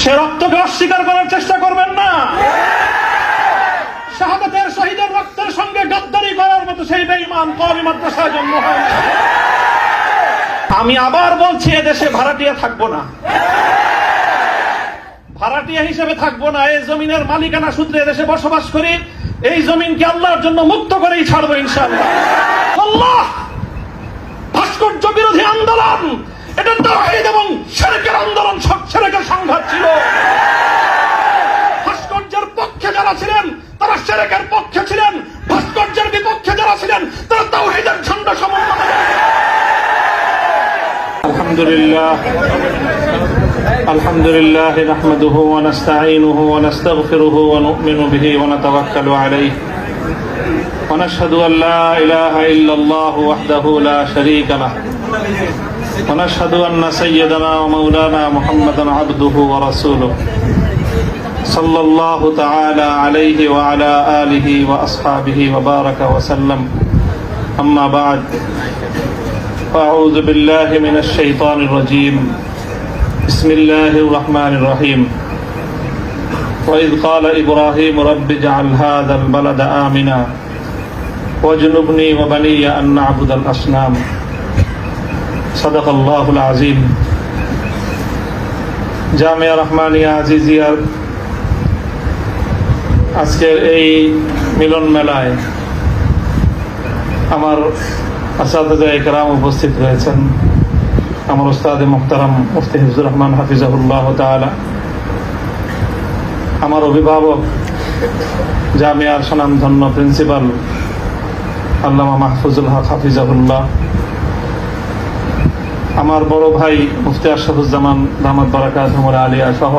সে রক্তকে অস্বীকার করার চেষ্টা করবেন না। শাহাদাতের শহীদের রক্তের সঙ্গে গাদ্দারি করার মতো সেই বেঈমান কওমি মাদ্রাসায় জন্ম হয়। আমি আবার বলছি, এদেশে ভাড়াটিয়া থাকবো না, ভাড়াটিয়া হিসেবে থাকবো না। এই জমিনের মালিকানা সূত্রে এদেশে বসবাস করি। এই জমিনকে আল্লাহর জন্য মুক্ত করেই ছাড়বো ইনশাআল্লাহ। আল্লাহ ভাস্কর্য বিরোধী আন্দোলন, এটা তাওহীদ এবং শিরকের আন্দোলন, শিরকের সংঘাত ছিল। ভাস্কর্যের পক্ষে যারা ছিলেন তারা শিরকের পক্ষে ছিলেন, ভাস্কর্যের বিপক্ষে যারা ছিলেন তারা তাওহীদের ঝান্ডা সমন্বয়। আলহামদুলিল্লাহ আলহামদুলিল্লাহ নাহমাদুহু ওয়া নাস্তাঈনুহু ওয়া নাস্তাগফিরুহু ওয়া নু'মিনু বিহি ওয়া নাতাওয়াক্কালু আলাইহি ওয়া নাশহাদু আল লা ইলাহা ইল্লাল্লাহু ওয়াহদাহু লা শারীকা লাহু ওয়া নাশহাদু আন্না সাইয়্যিদানা ওয়া মাওলানা মুহাম্মাদান আবদুহু ওয়া রাসূলুহু সাল্লাল্লাহু তাআলা আলাইহি ওয়া আলা আলিহি ওয়া আসহাবিহি ওয়া বারাকা ওয়া সাল্লাম। আম্মা বা'দ, আউযু বিল্লাহি মিনাশ শাইতানির রাজীম। বিসমিল্লাহির রহমানির রহিম। ওয়াইয ক্বালা ইব্রাহিম রাব্বি ইজআল হাযাল বালাদা আমিনা ওয়াজনুবনি ওয়া বানিয়া আন না'বুদাল আসনাম। সাদাকাল্লাহুল আযীম। জামিয়া রহমানিয়া আজিজিয়ার আজকের এই মিলন মেলায় আমার আসাতিজা ইকরাম উপস্থিত রয়েছেন। আমার উস্তাদে মুহতারাম মুফতি হিফজুর রহমান হাফিজাহুল্লাহ তাআলা, আমার অভিভাবক জামিয়ার স্বনামধন্য প্রিন্সিপাল আল্লামা মাহফুজুল হক হাফিজাহুল্লাহ, আমার বড় ভাই মুফতি আশরাফুজ্জামান দামাত বারাকাতুহুম আলিয়া সহ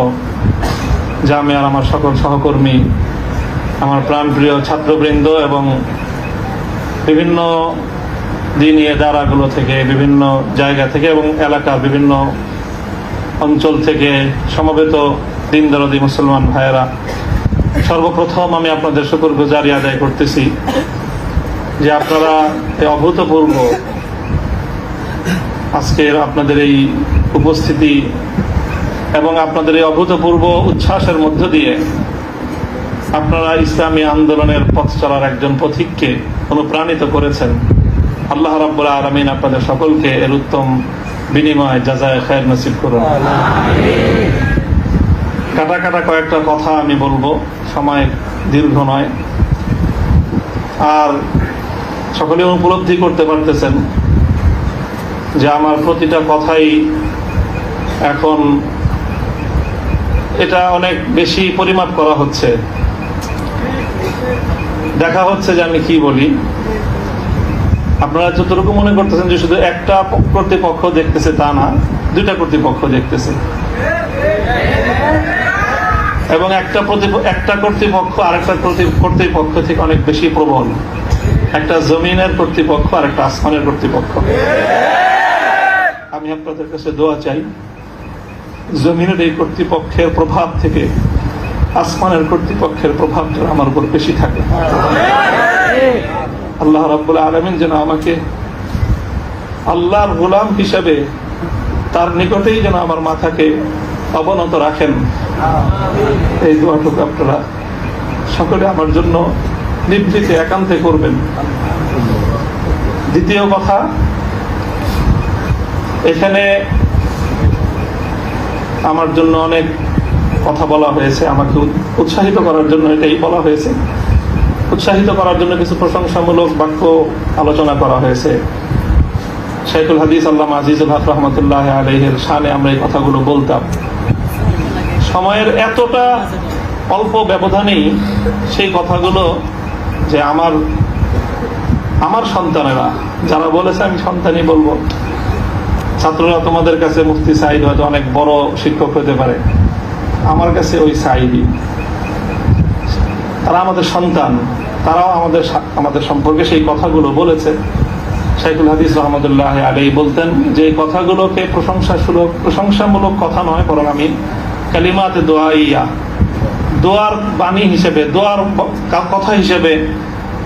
জামিয়ার আমার সকল সহকর্মী, আমার প্রাণপ্রিয় ছাত্রবৃন্দ এবং বিভিন্ন দ্বীনি ইদারাগুলো থেকে, বিভিন্ন জায়গা থেকে এবং এলাকার বিভিন্ন অঞ্চল থেকে সমবেত দিনদরদি মুসলমান ভাইয়েরা, সর্বপ্রথম আমি আপনাদের শুকরগুজারি আদায় করতেছি যে আপনারা এই অভূতপূর্ব আজকের আপনাদের এই উপস্থিতি এবং আপনাদের এই অভূতপূর্ব উচ্ছ্বাসের মধ্য দিয়ে আপনারা ইসলামী আন্দোলনের পথ চলার একজন পথিককে অনুপ্রাণিত করেছেন। আল্লাহ রাব্বুল আলামিন আপনাদের সকলকে এর উত্তম বিনিময় জাযায়ে খায়ের নসিব করুন। কাটা কাটা কয়েকটা কথা আমি বলবো, সময় দীর্ঘ নয়। আর সকলে উপলব্ধি করতে পারতেছেন যে আমার প্রতিটা কথাই এখন এটা অনেক বেশি পরিমাপ করা হচ্ছে, দেখা হচ্ছে যে আমি কি বলি। আপনারা যতটুকু মনে করতেছেন যে শুধু একটা কর্তৃপক্ষ দেখতেছে, তা না, দুইটা কর্তৃপক্ষ দেখতেছে এবং একটা কর্তৃপক্ষ আরেকটা কর্তৃপক্ষ থেকে অনেক বেশি প্রবল। একটা জমিনের কর্তৃপক্ষ আর একটা আসমানের কর্তৃপক্ষ। আমি আপনাদের কাছে দোয়া চাই, জমিনের এই কর্তৃপক্ষের প্রভাব থেকে আসমানের কর্তৃপক্ষের প্রভাব যেন আমার উপর বেশি থাকে। আল্লাহ রাব্বুল আলামিন যেন আমাকে আল্লাহর গোলাম হিসেবে তার নিকটেই যেন আমার মাথাকে অবনত রাখেন। এই দোয়াটুকু আপনারা সকলে আমার জন্য নিভৃতে একান্তে করবেন। দ্বিতীয় কথা, এখানে আমার জন্য অনেক কথা বলা হয়েছে, আমাকে উৎসাহিত করার জন্য এটাই বলা হয়েছে। উৎসাহিত করার জন্য কিছু প্রশংসামূলক বাক্য আলোচনা করা হয়েছে। শাইখুল হাদিস আল্লামা আজিজুল হক রহমতুল্লাহ আলাইহির শানে আমরা এই কথাগুলো বলতাম। সময়ের এতটা অল্প ব্যবধানেই সেই কথাগুলো যে আমার সন্তানেরা যারা বলেছে, আমি সন্তানই বলবো, ছাত্ররা তোমাদের কাছে মুফতি সাঈদ হয়তো অনেক বড় শিক্ষক হতে পারে, আমার কাছে ওই সাঈদই। তারা আমাদের সন্তান, তারাও আমাদের সম্পর্কে সেই কথাগুলো বলেছে। শাইখুল হাদিস রহমতুল্লাহ আলাইহি বলতেন যে এই কথাগুলোকে প্রশংসামূলক কথা নয়, বরং আমি কালিমাতে দোয়াইয়া, দোয়ার বাণী হিসেবে, দোয়ার কথা হিসেবে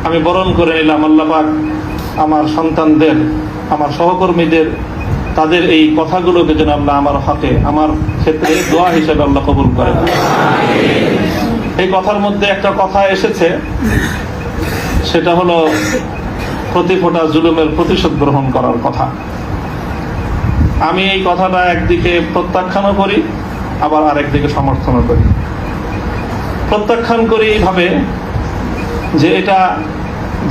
আমি বরণ করে নিলাম। আল্লাহ পাক আমার সন্তানদের, আমার সহকর্মীদের তাদের এই কথাগুলোকে যেন আল্লাহ আমার হকে, আমার ক্ষেত্রে দোয়া হিসেবে আল্লাহ কবুল করেন। এই কথার মধ্যে একটা কথা এসেছে, সেটা হলো প্রতি ফোঁটা জুলুমের প্রতিশোধ গ্রহণ করার কথা। আমি এই কথাটা একদিকে প্রত্যাখ্যানও করি, আবার আরেকদিকে সমর্থনও করি। প্রত্যাখ্যান করি এইভাবে যে এটা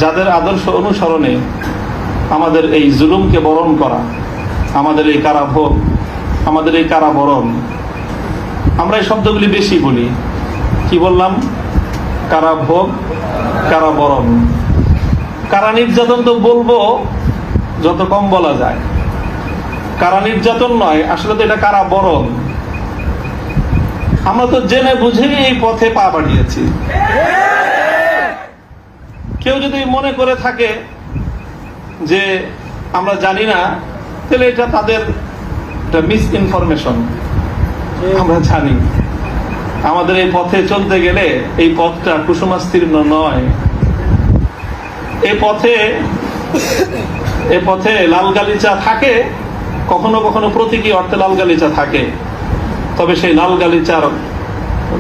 যাদের আদর্শ অনুসরণে আমাদের এই জুলুমকে বরণ করা, আমাদের এই কারাভোগ, আমাদের এই কারাবরণ, আমরা এই শব্দগুলি বেশি বলি। কি বললাম? কারাভোগ, কারাবরণ। কারা নির্যাতন তো বলবো যত কম বলা যায়। কারা নির্যাতন নয়, আসলে তো এটা কারাবরণ। আমরা তো জেনে বুঝে এই পথে পা বাড়িয়েছি। কেউ যদি মনে করে থাকে যে আমরা জানি না, তাহলে এটা তাদের মিস ইনফরমেশন। আমরা জানি আমাদের এই পথে চলতে গেলে এই পথটা কুসুমাস্তীর্ণ নয়। এ পথে লাল গালিচা থাকে, কখনো কখনো প্রতীকী অর্থে লাল গালিচা থাকে। তবে সেই লাল গালিচার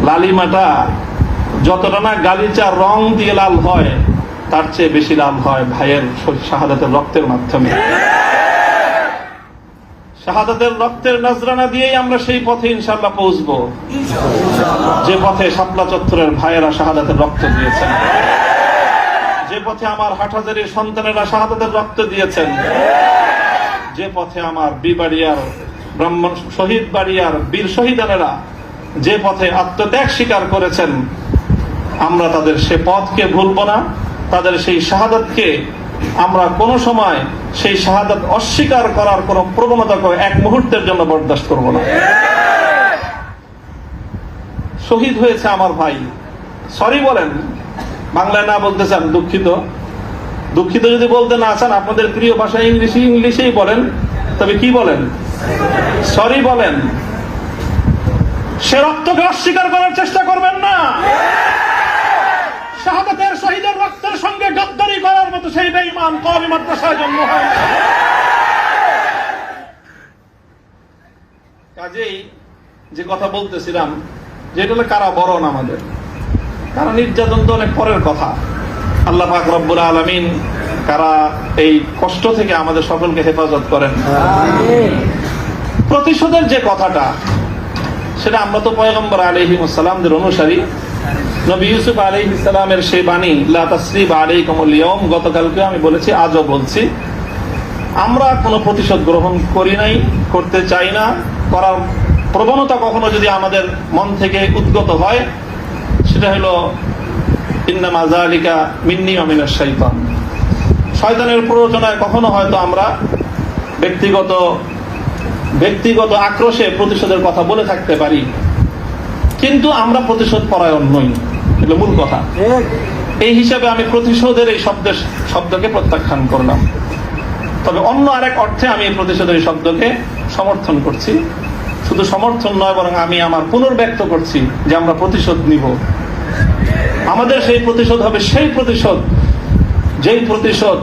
লালিমাটা যতটা না গালিচার রং দিয়ে লাল হয়, তার চেয়ে বেশি লাল হয় ভাইয়ের শাহাদাতের রক্তের মাধ্যমে। শাহাদাতের রক্তের নজরানা দিয়েই আমরা সেই পথে ইনশাআল্লাহ পৌঁছবো, যে পথে শাপলা চত্বরের ভাইয়েরা শাহাদাতের রক্ত দিয়েছেন, যে পথে আমার হাটহাজারীর সন্তানেরা শাহাদাতের রক্ত দিয়েছেন, যে পথে আমার বিবাড়িয়ার ব্রাহ্মণ শহীদ বাড়িয়ার বীর শহীদানেরা যে পথে আত্মত্যাগ স্বীকার করেছেন, আমরা তাদের সে পথকে ভুলব না। তাদের সেই শাহাদাতকে আমরা কোন সময় সেই শাহাদাত অস্বীকার করার কোন প্রবণতাকে এক মুহূর্তের জন্য বরদাস্ত করব না। শহীদ হয়েছে আমার ভাই, সরি বলেন। বাংলায় না বলতে চান দুঃখিত, দুঃখিত যদি বলতে না চান, আপনাদের প্রিয় ভাষা ইংলিশেই বলেন। তবে কি বলেন? সরি বলেন। সে রক্তকে অস্বীকার করার চেষ্টা করবেন না। শাহাদাতের শহীদের রক্তের সঙ্গে গদ্দারি করার মতো সেই বেঈমান কওমি মাদ্রাসায় জন্ম হয়। কাজেই যে কথা বলতেছিলাম, যেটা হলো কারাবরণ আমাদের। কারা নির্যাতন তো অনেক পরের কথা। আল্লাহ পাক রব্বুল আলামিন কারা এই কষ্ট থেকে আমাদের সকলকে হেফাজত করেন। প্রতিশোধের যে কথাটা, সেটা আমরা তো পয়গম্বর আলাইহিস সালামদের অনুসারী। নবী ইউসুফ আলাইহিস সালামের সেই বাণী, লা তাসরিবা আলাইকুমুল ইয়াউম, গতকালকে আমি বলেছি, আজও বলছি, আমরা কোনো প্রতিশোধ গ্রহণ করি নাই, করতে চাই না। করার প্রবণতা কখনো যদি আমাদের মন থেকে উদ্গত হয়, সেটা হলো ইন্নামা যালিকা মিন্নী ওয়া মিনাশ শাইতান। শয়তানের প্ররোচনায় কখনো হয়তো আমরা ব্যক্তিগত আক্রোশে প্রতিশোধের কথা বলে থাকতে পারি, কিন্তু আমরা প্রতিশোধ পরায়ণ নই, এগুলো মূল কথা। এই হিসাবে আমি প্রতিশোধের এই শব্দকে প্রত্যাখ্যান করলাম। তবে অন্য আরেক অর্থে আমি এই প্রতিশোধের এই শব্দকে সমর্থন করছি। শুধু সমর্থন নয়, বরং আমি আমার পুনর্ব্যক্ত করছি যে আমরা প্রতিশোধ নিব। আমাদের সেই প্রতিশোধ হবে সেই প্রতিশোধ, যেই প্রতিশোধ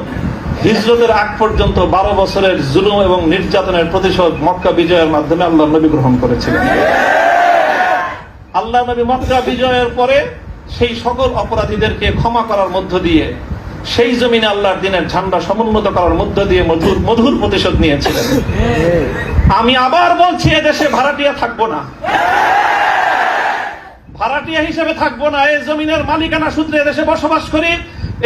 হিজরতের আগ পর্যন্ত 12 বছরের জুলুম এবং নির্যাতনের প্রতিশোধ মক্কা বিজয়ের মাধ্যমে আল্লাহ নবী গ্রহণ করেছিলেন। আল্লাহ নবী মক্কা বিজয়ের পরে সেই সকল অপরাধীদেরকে ক্ষমা করার মধ্য দিয়ে, সেই জমিনে আল্লাহর দ্বীনের ঝান্ডা সমুন্নত করার মধ্য দিয়ে মধুর প্রতিশোধ নিয়েছিলেন। আমি আবার বলছি, এদেশে ভাড়াটিয়া থাকবো না, ভাড়াটিয়া হিসেবে থাকবো না। এই জমিনের মালিকানা সূত্রে এদেশে বসবাস করি।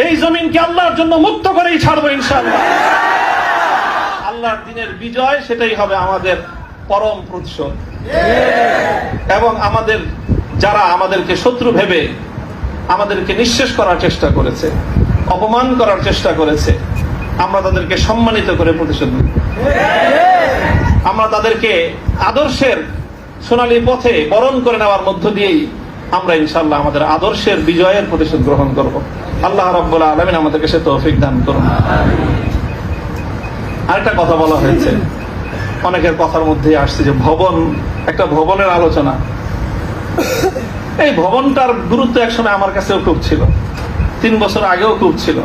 এই জমিনকে আল্লাহর জন্য মুক্ত করেই ছাড়বো ইনশাআল্লাহ। আল্লাহর দ্বীনের বিজয়, সেটাই হবে আমাদের পরম প্রতিশোধ। এবং যারা আমাদেরকে শত্রু ভেবে আমাদেরকে নিঃশেষ করার চেষ্টা করেছে, অপমান করার চেষ্টা করেছে, আমরা তাদেরকে সম্মানিত করে প্রতিশোধ নিব। আমরা তাদেরকে আদর্শের সোনালী পথে বরণ করে নেওয়ার মধ্য দিয়েই আমরা ইনশাআল্লাহ আমাদের আদর্শের বিজয়ের প্রতিশোধ গ্রহণ করব। আল্লাহ রাব্বুল আলামিন আমাদেরকে সে তৌফিক দান করুন। আরেকটা কথা বলা হয়েছে, অনেকের কথার মধ্যে আসছে যে একটা ভবনের আলোচনা। এই ভবনটার গুরুত্ব একসময় আমার কাছেও খুব ছিল, 3 বছর আগেও খুব ছিল।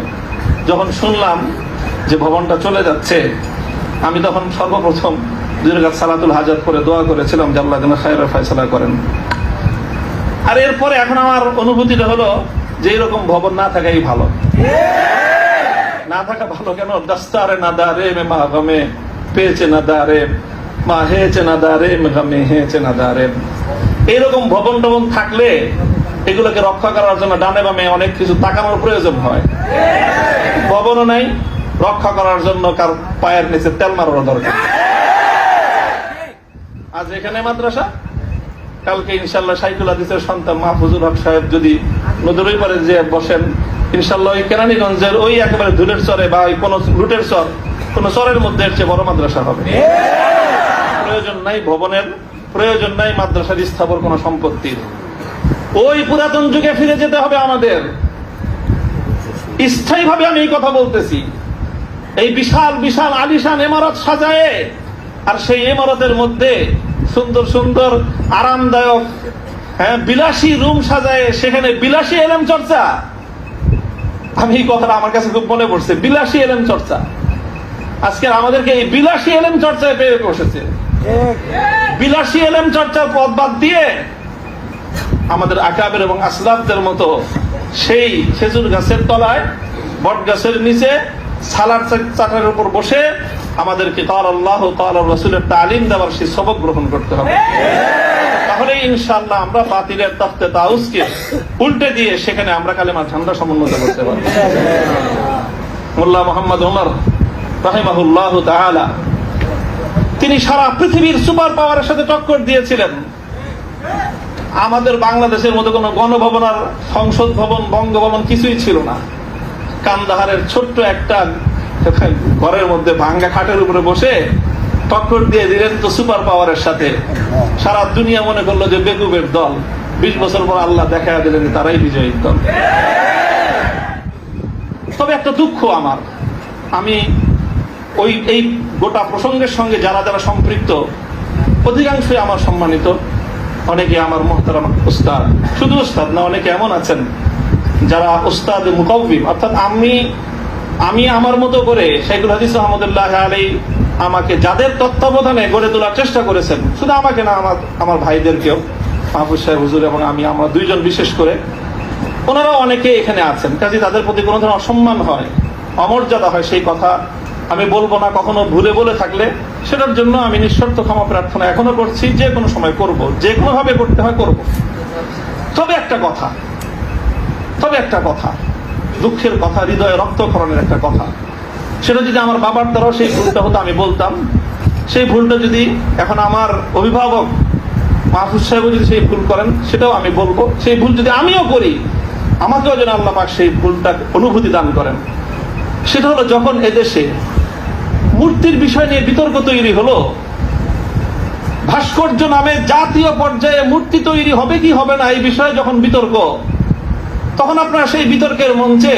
যখন শুনলাম যে ভবনটা চলে যাচ্ছে, আমি তখন সর্বপ্রথম 2 রাকাত সালাতুল হাজাত করে দোয়া করেছিলাম যে আল্লাহ যেন খায়রের ফয়সালা করেন। আর এরপরে এখন আমার অনুভূতিটা হলো যে এরকম ভবন না থাকাই ভালো। না থাকা ভালো কেন? দস্তারে না দারে মে মা গমে পেয়েছে না দারে মা হেছে না দারে মে গমে হেছে না দারে। এইরকম ভবন টবন থাকলে এগুলোকে রক্ষা করার জন্য ডানে বামে অনেক কিছু তাকানোর প্রয়োজন হয়। ভবনও নাই, রক্ষা করার জন্য কার পায়ের নিচে তেল মারার দরকার। আজ এখানে মাদ্রাসা, কালকে ইনশাল্লাহ সাইকুল হাদিসের সন্তান মাহফুজুল হক সাহেব যদি নদীর ওই পারে যে বসেন, ইনশাল্লাহ ওই কেরানীগঞ্জের ওই একেবারে ধুলের চরে বা ওই কোন লুটের চর, কোন চরের মধ্যে এর চেয়ে বড় মাদ্রাসা হবে। প্রয়োজন নাই ভবনের, প্রয়োজন নাই মাদ্রাসার স্থাপন কোন সম্পত্তির। ওই পুরাতন যুগে ফিরে যেতে হবে আমাদের। স্থায়ীভাবে আমি এই কথা বলতেছি। এই বিশাল বিশাল আলিশান ইমারত সাজায়ে, আর সেই ইমারতের মধ্যে সুন্দর সুন্দর আরামদায়ক বিলাসী রুম সাজায়, সেখানে বিলাসী এলেম চর্চা। আমি এই কথাটা আমার কাছে খুব মনে পড়ছে, বিলাসী এলেম চর্চা। আজকে আমাদেরকে এই বিলাসী এলেম চর্চায় পেয়ে বসেছে। বিলাসী এলেম চর্চার পথ বাদ দিয়ে আমাদের আকাবের এবং আসলাফদের মতো সেই খেজুর গাছের তলায়, বট গাছের নিচে সালার চাটার উপর বসে আমাদেরকে কাল আল্লাহ কাল রাসূলের তালিম দেওয়ার সেই সবক গ্রহণ করতে হবে। তাহলে ইনশাআল্লাহ আমরা বাতিলের তখতে তাউসকে উল্টে দিয়ে সেখানে আমরা কালেমার ঝান্ডা সমুন্নত করতে পারব। মোল্লা মুহাম্মদ ওমর রাহিমাহুল্লাহ তাআলা তিনি সারা পৃথিবীর সুপার পাওয়ারের সাথে টক্কর দিয়েছিলেন। আমাদের বাংলাদেশের মধ্যে কোনো গণভবন আর সংসদ ভবন, বঙ্গভবন কিছুই ছিল না। কান্দাহারের ছোট্ট একটা ঘরের মধ্যে ভাঙ্গা খাটের উপরে বসে টক্কর দিয়ে দিলেন তো সুপার পাওয়ারের সাথে। সারা দুনিয়া মনে করলো যে বেকুবের দল। 20 বছর পর আল্লাহ দেখা দিলেন তারাই বিজয়ী দল। তবে একটা দুঃখ আমার, আমি ওই এই গোটা প্রসঙ্গের সঙ্গে যারা যারা সম্পৃক্ত অধিকাংশই আমার সম্মানিত, অনেকে আমার মুহতারাম উস্তাদ, শুধু উস্তাদ না, অনেকে এমন আছেন যারা উস্তাদ মুকাওবিম, অর্থাৎ আমি আমার মতো করে শাইখুল হাদিস রহমতুল্লাহ আলাইহি আমাকে যাদের তত্ত্বাবধানে গড়ে তোলার চেষ্টা করেছেন, শুধু আমাকে না, আমার ভাইদেরকেও, মাহফুজ সাহেব হুজুর এবং আমি, আমরা দুইজন বিশেষ করে, ওনারা অনেকে এখানে আছেন। কাজে তাদের প্রতি কোনো ধরনের অসম্মান হয়, অমর্যাদা হয়, সেই কথা আমি বলবো না। কখনো ভুলে বলে থাকলে সেটার জন্য আমি নিঃশর্ত ক্ষমা প্রার্থনা এখনো করছি, যে কোনো সময় করব, যে কোনো ভাবে করতে হয় করব। তবে একটা কথা, দুঃখের কথা, হৃদয়ে রক্তক্ষরণের একটা কথা, সেটা যদি আমার বাবার দ্বারাও সেই ভুলটা হতো আমি বলতাম। সেই ভুলটা যদি এখন আমার অভিভাবক মাহফুজ সাহেব যদি সেই ভুল করেন সেটাও আমি বলবো। সেই ভুল যদি আমিও করি, আমাকেও যেন আল্লাহ পাক সেই ভুলটা অনুভূতি দান করেন। সেটা হলো যখন এদেশে মূর্তির বিষয় নিয়ে বিতর্ক তৈরি হলো, ভাস্কর্য নামে জাতীয় পর্যায়ে মূর্তি তৈরি হবে কি হবে না এই বিষয়ে যখন বিতর্ক, তখন আপনারা সেই বিতর্কের মঞ্চে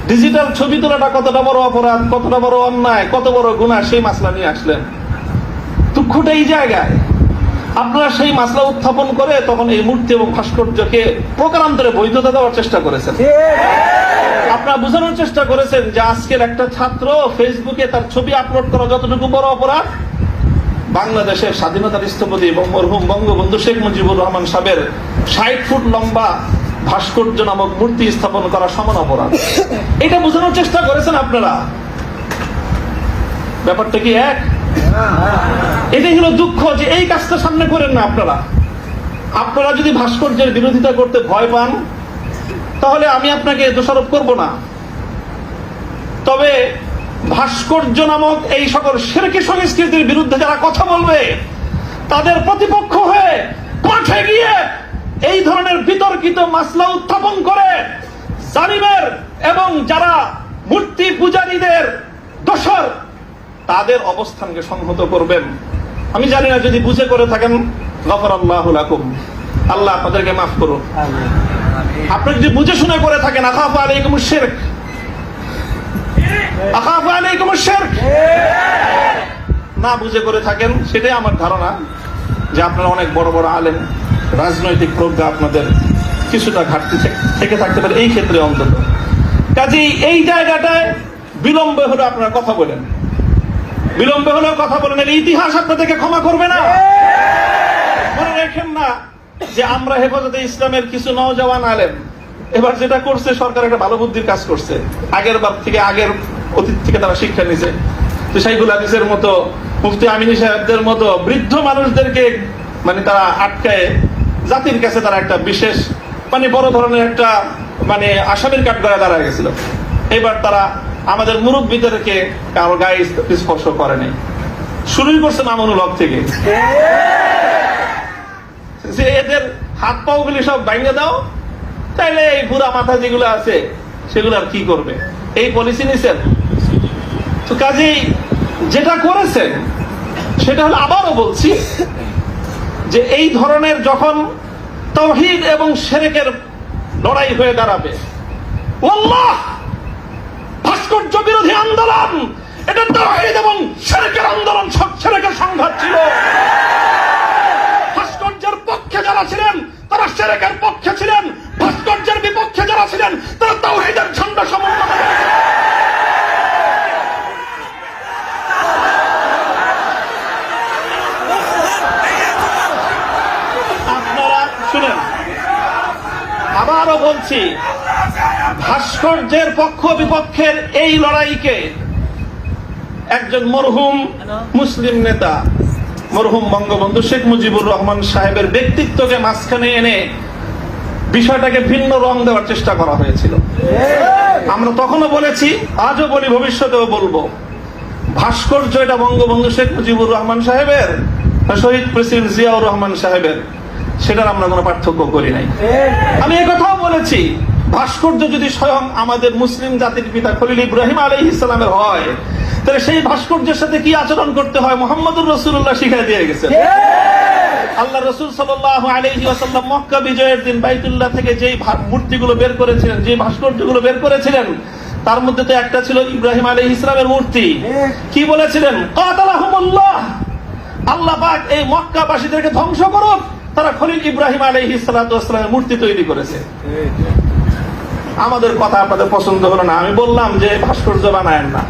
ডিজিটাল ছবি তোলাটা কতটা বড় অপরাধ, কতটা বড় অন্যায়, কত বড় গুনাহ, সেই মাসলা নিয়ে আসলেন। দুঃখটা এই জায়গায়, আপনারা সেই মাসলা উত্থাপন করে তখন এই মূর্তি এবং ভাস্কর্যকে প্রকারান্তরে বৈধতা দেওয়ার চেষ্টা করেছেন। আপনারা বোঝানোর চেষ্টা করেছেন যে আজকের একটা ছাত্র ফেসবুকে তার ছবি আপলোড করা যতটুকু বড় অপরাধ, বাংলাদেশের স্বাধীনতার স্থপতি এবং মরহুম বঙ্গবন্ধু শেখ মুজিবুর রহমান সাহেবের 60 ফুট লম্বা ভাস্কর্য নামক মূর্তি স্থাপন করা সমান অপরাধ। এটা বোঝানোর চেষ্টা করেছেন আপনারা। ব্যাপারটা কি এক? এটাই হলো দুঃখ যে এই কাজটা সামনে করেন না আপনারা। আপনারা যদি ভাস্কর্যের বিরোধিতা করতে ভয় পান তাহলে আমি আপনাকে দোষারোপ করব না। তবে ভাস্কর্য নামক এই সকল শিরকি সংস্কৃতির বিরুদ্ধে যারা কথা বলবে, তাদের প্রতিপক্ষ হয়ে মাঠে গিয়ে এই ধরনের বিতর্কিত মাসলা উত্থাপন করে জালিমের এবং যারা মূর্তি পূজারীদের দোসর, তাদের অবস্থানকে সংহত করবেন। আমি জানি না, যদি বুঝে করে থাকেন গফরাল্লাহু লাকুম, আল্লাহ আপনাদেরকে মাফ করুন। আপনি যদি বুঝে শুনে করে থাকেন, আখাফু আলাইকুমুশ শিরক, আখাফু আলাইকুমুশ শিরক, না বুঝে করে থাকেন, সেটাই আমার ধারণা যে আপনারা অনেক বড় বড় আলেম, রাজনৈতিক প্রজ্ঞা আপনাদের কিছুটা ঘাটতি থেকে থাকতে পারে এই ক্ষেত্রে অন্তত। কাজেই এই জায়গাটায় বিলম্ব হলে আপনারা কথা বলেন। বিলম্বে হলেও কথা বলেন, এর ইতিহাস আপনাদেরকে ক্ষমা করবে না। মনে রাখেন না যে আমরা হেফাজতে ইসলামের কিছু নওজওয়ান আলেম এবার যেটা করছে, সরকার একটা ভালো বুদ্ধির কাজ করছে। আগের বার থেকে, আগের অতীত থেকে তারা শিক্ষা নিছে। তো শাইখুল হাদিসের মতো, মুফতি আমিনী সাহেবদের মতো বৃদ্ধ মানুষদেরকে মানে তারা আটকায় জাতির কাছে তারা একটা বিশেষ মানে বড় ধরনের একটা মানে আসামির কাঠগড়ায় দাঁড়ায় গেছিল। এবার তারা আমাদের মুরব্বীদেরকে কারো গায়ে স্পর্শ করে নাই। শুরুই করছে মামুনুল হক থেকে, যে এদের হাত পাও গুলি সব ভাঙিয়ে দাও, তাইলে এই পুরা মাথা যেগুলো আছে সেগুলো আর কি করবে, এই পলিসি নিছেন। তো কাজেই যেটা করেছেন সেটা হলো, আবারও বলছি, যে এই ধরনের যখন তাওহীদ এবং শিরকের লড়াই হয়ে দাঁড়াবে, আল্লাহ ভাস্কর্য বিরোধী আন্দোলন এটা তাওহীদ এবং শিরকের আন্দোলন, শিরকের সংঘাত ছিল। ভাস্কর্যের পক্ষে যারা ছিলেন তারা শিরকের পক্ষে ছিলেন, ভাস্কর্যের বিপক্ষে যারা ছিলেন তারা তাওহীদের ঝান্ডা সমুন্নত করেছিলেন। আপনারা শুনেন, আবারও বলছি, ভাস্কর্যের পক্ষ বিপক্ষের এই লড়াইকে একজন মরহুম মুসলিম নেতা, মরহুম বঙ্গবন্ধু শেখ মুজিবুর রহমান সাহেবের ব্যক্তিত্বকে মাঝখানে এনে বিষয়টাকে ভিন্ন রং দেওয়ার চেষ্টা করা হয়েছিল। আমরা তখনও বলেছি, আজও বলি, ভবিষ্যতেও বলবো, ভাস্কর্য এটা বঙ্গবন্ধু শেখ মুজিবুর রহমান সাহেবের, শহীদ প্রেসিডেন্ট জিয়াউর রহমান সাহেবের, সেটার আমরা কোনো পার্থক্য করি নাই। আমি একথাও বলেছি, ভাস্কর্য যদি স্বয়ং আমাদের মুসলিম জাতির পিতা খলিল ইব্রাহিম আলাইহিস সালামের হয়, তাহলে সেই ভাস্কর্যের সাথে কি আচরণ করতে হয় মুহাম্মদুর রাসূলুল্লাহ শিখিয়ে দিয়ে গেছেন। আল্লাহ রাসূল সাল্লাল্লাহু আলাইহি ওয়াসাল্লাম মক্কা বিজয়ের দিন বাইতুল্লাহ থেকে যেই মূর্তিগুলো বের করেছিলেন, যে ভাস্কর্যগুলো বের করেছিলেন, তার মধ্যে তো একটা ছিল ইব্রাহিম আলাইহিস সালামের মূর্তি। কি বলেছিলেন? কাতালাহুমুল্লাহ, আল্লাহ পাক এই মক্কাবাসীদেরকে ধ্বংস করুক, তারা খলিল ইব্রাহিম আলাইহিস সালাতু ওয়াস সালামের মূর্তি তৈরি করেছে। আমাদের কথা আপনাদের পছন্দ হলো না, আমি বললাম যে ভাস্কর্য বানায়েন না,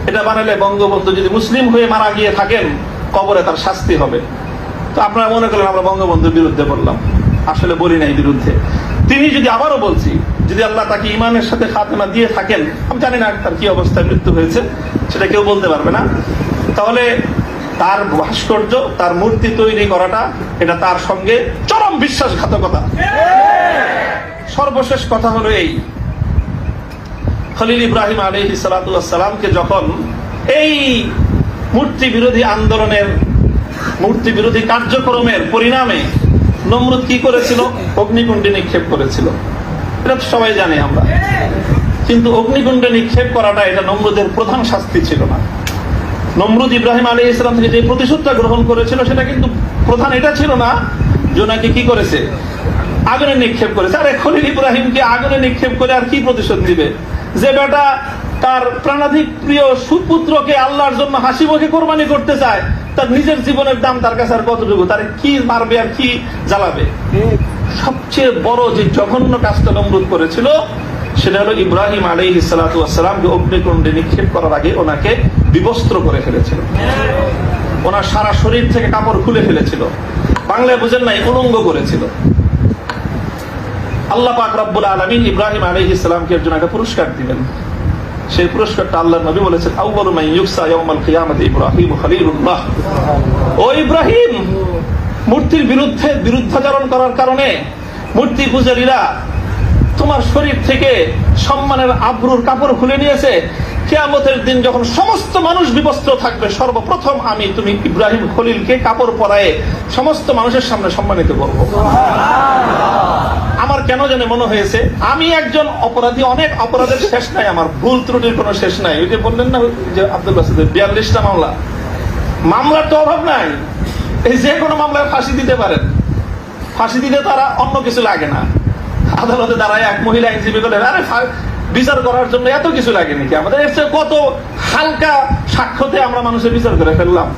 এটা বানালে বঙ্গবন্ধু যদি মুসলিম হয়ে মারা গিয়ে থাকেন কবরে তার শাস্তি হবে। তো আপনারা মনে করলেন আমরা বঙ্গবন্ধুর বিরুদ্ধে বললাম, আসলে বলি নাই বিরুদ্ধে। তিনি যদি, আবারও বলছি, যদি আল্লাহ তাকে ইমানের সাথে খাতেমা দিয়ে থাকেন, আমি জানি না তার কি অবস্থায় মৃত্যু হয়েছে, সেটা কেউ বলতে পারবে না, তাহলে তার ভাস্কর্য, তার মূর্তি তৈরি করাটা এটা তার সঙ্গে চরম বিশ্বাসঘাতকতা। সর্বশেষ কথা হলো এই, খলিল ইব্রাহিম আলাইহিস সালাতু ওয়াস সালামকে যখন এই মূর্তি বিরোধী আন্দোলনের, মূর্তি বিরোধী কার্যক্রমের পরিণামে নমরুদ কি করেছিল? অগ্নিকুণ্ডে নিক্ষেপ করেছিল। এটা তো সবাই জানি আমরা। কিন্তু অগ্নিকুণ্ডে নিক্ষেপ করাটা এটা নমরুদের প্রধান শাস্তি ছিল না। নমরুদ ইব্রাহিম আলাইহিস সালাম থেকে যে প্রতিশোধটা গ্রহণ করেছিল সেটা কিন্তু প্রধান এটা ছিল না যে ওনাকে কি করেছে, আগুনে নিক্ষেপ করেছে। আরে খলিল ইব্রাহিমকে আগুনে নিক্ষেপ করে আর কি প্রতিশোধ দিবে? যে বেটা তার প্রাণাধিক প্রিয় সুপুত্রকে আল্লাহর জন্য হাসি মুখে কোরবানি করতে চায়, তার নিজের জীবনের দাম তার কাছে আর কতটুকু, তার কি মারবে আর কি জ্বালাবে? সবচেয়ে বড় যে জঘন্য কাজটা নমরুদ করেছিল সেটা হলো ইব্রাহিম আলাইহিস সালাতু ওয়াস সালামকে অগ্নিকুণ্ডে নিক্ষেপ করার আগে ওনাকে বিবস্ত্র করে ফেলেছিল, ওনার সারা শরীর থেকে কাপড় খুলে ফেলেছিল, বাংলায় বুঝেন নাই, উলঙ্গ করেছিল। আল্লাহ পাক রব্বুল আলামিন ইব্রাহিম আলাইহিস সালামকে এর জন্য একটা পুরস্কার দিবেন। সেই পুরস্কারটা আল্লাহর নবী বলেছেন, আউয়ালু মান ইউকসা ইয়াউমাল কিয়ামাতি ইব্রাহিম খলিলুল্লাহ। ও ইব্রাহিম, মূর্তির বিরুদ্ধাচরণ করার কারণে মূর্তি পূজারীরা তোমার শরীর থেকে সম্মানের আবরুর কাপড় খুলে নিয়েছে। কিয়ামতের দিন যখন সমস্ত মানুষ বিবস্ত্র থাকবে, সর্বপ্রথম আমি তুমি ইব্রাহিম খলিলকে কাপড় পরায়ে সমস্ত মানুষের সামনে সম্মানিত করব। আমার কেন জানে মনে হয়েছে আমি একজন অপরাধী, অনেক অপরাধের শেষ নাই, আমার ভুল ত্রুটির কোনো শেষ নাই। ওই যে বললেন না যে আব্দুল বাসিদের 42টা মামলা, মামলার তো অভাব নাই, এই যে কোনো মামলায় ফাঁসি দিতে পারেন। ফাঁসি দিতে তারা অন্য কিছু লাগে না, আদালতে দাঁড়ায় এক মহিলা আইনজীবী বলে, আরে বিচার করার জন্য এত কিছু লাগে নাকি আমাদের? এর চেয়ে কত হালকা সাক্ষ্যতে আমরা মানুষের বিচার করে ফেললাম।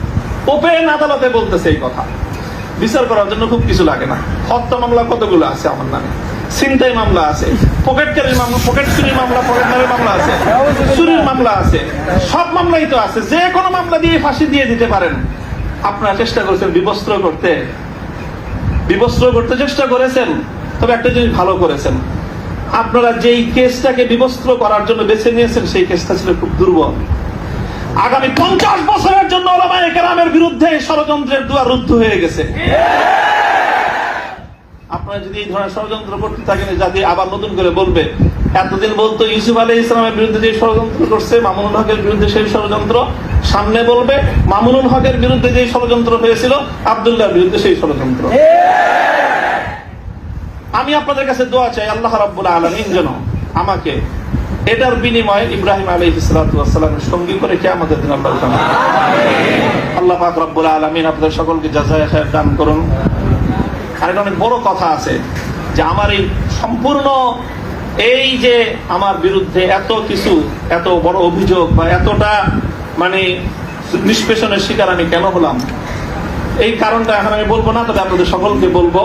ওপেন আদালতে বলতেছে এই কথা, বিচার করার জন্য খুব কিছু লাগে না। হত্যা মামলা কতগুলো আছে আমার নামে, ছিনতাই মামলা আছে, পকেটকারীর মামলা, পকেট চুরির মামলা, পকেট মারের মামলা আছে, চুরির মামলা আছে, সব মামলাই তো আছে। যে কোনো মামলা দিয়ে ফাঁসি দিয়ে দিতে পারেন। আপনারা চেষ্টা করেছেন বিবস্ত্র করতে চেষ্টা করেছেন। তবে একটা জিনিস ভালো করেছেন, আপনারা যেই কেসটাকে বিবস্ত্র করার জন্য বেছে নিয়েছেন সেই কেসটা ছিল খুব দুর্বল। আগামী 50 বছরের জন্য উলামায়ে কেরামের বিরুদ্ধে ষড়যন্ত্রের দুয়ার রুদ্ধ হয়ে গেছে। আপনারা যদি এই ধরনের ষড়যন্ত্র করতে থাকেন, জাতি আবার নতুন করে বলবে, এতদিন বলতো ইউসুফ আলাইহিস সালামের বিরুদ্ধে যে ষড়যন্ত্র করছে, মামুনুল হকের বিরুদ্ধে সেই ষড়যন্ত্র, সামনে বলবে মামুনুল হকের বিরুদ্ধে যে ষড়যন্ত্র হয়েছিল, আব্দুল্লাহর বিরুদ্ধে সেই ষড়যন্ত্র। আমি আপনাদের কাছে দোয়া চাই, আল্লাহ রাব্বুল আলামিন যেন আমাকে এটার বিনিময়ে ইব্রাহিম আলাইহিস সালাতু ওয়াস সালামের সঙ্গী করে কিয়ামতের দিন আল্লাহ উঠান। আল্লাহ পাক রব্বুল আলামিন আপনাদের সকলকে জাযায়ে খায়র দান করুন। আর এটা অনেক বড় কথা আছে যে আমার এই সম্পূর্ণ এই যে আমার বিরুদ্ধে এত কিছু, এত বড় অভিযোগ বা এতটা মানে নিষ্পেষণের শিকার আমি কেন হলাম, এই কারণটা এখন আমি বলবো না। তবে আপনাদের সকলকে বলবো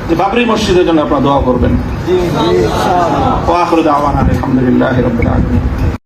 যে বাবরি মসজিদের জন্য আপনারা দোয়া করবেন। ওয়া আখিরু দাওয়ানা আলহামদুলিল্লাহি রাব্বিল আলামিন।